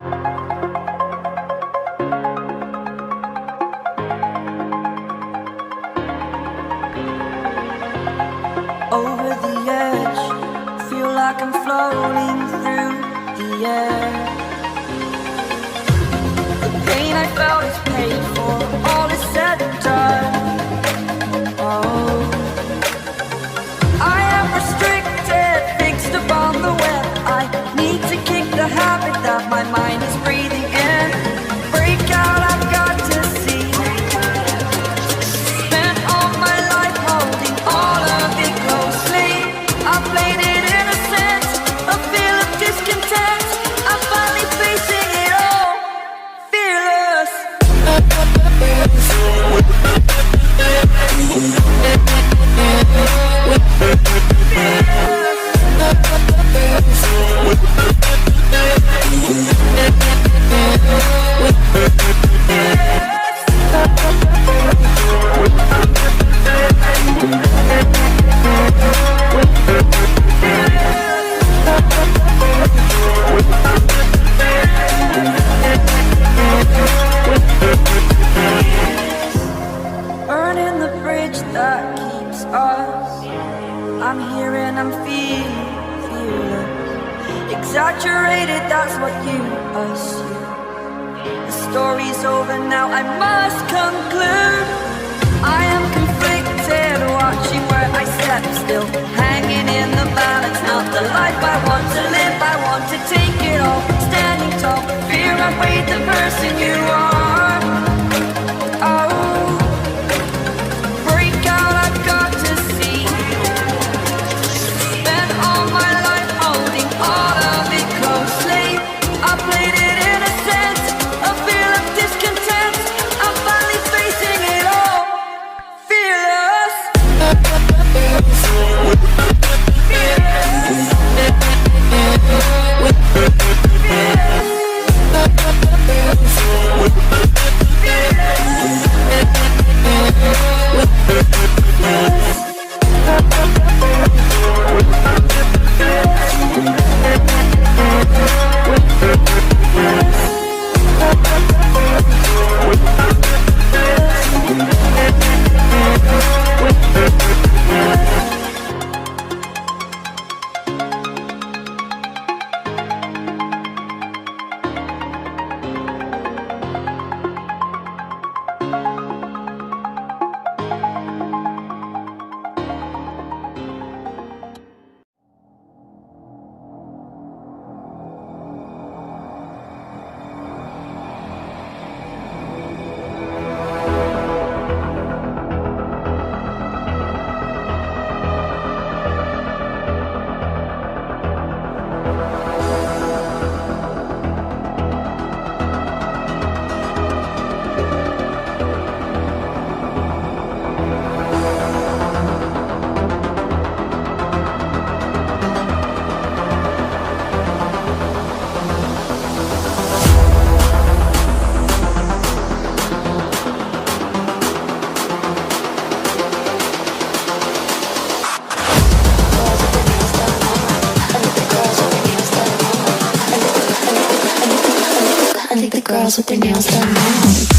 Over the edge, feel like I'm floating through the air. The pain I felt is paid for, all is said and done. Oh, I am restricted, fixed upon the web. I need to kick the habit that my mind is breathing in. Break out, I've got to see. Spent all my life holding all of it closely. I played it innocent, a feel of discontent. I'm finally facing it all, fearless. Burning the bridge that keeps us. I'm here and I'm fearless. Exaggerated, that's what you assume. The story's over now, I must conclude. I am conflicted, watching where I step still, hanging in the balance. Not the life I want to live, I want to take it all. Standing tall, fear I weighed the person you are. Oh, break out, I've got to see. Spent all my life holding all of it closely. I played it innocent, a feel of discontent. I'm finally facing it all, fearless. Girls with their nails done now.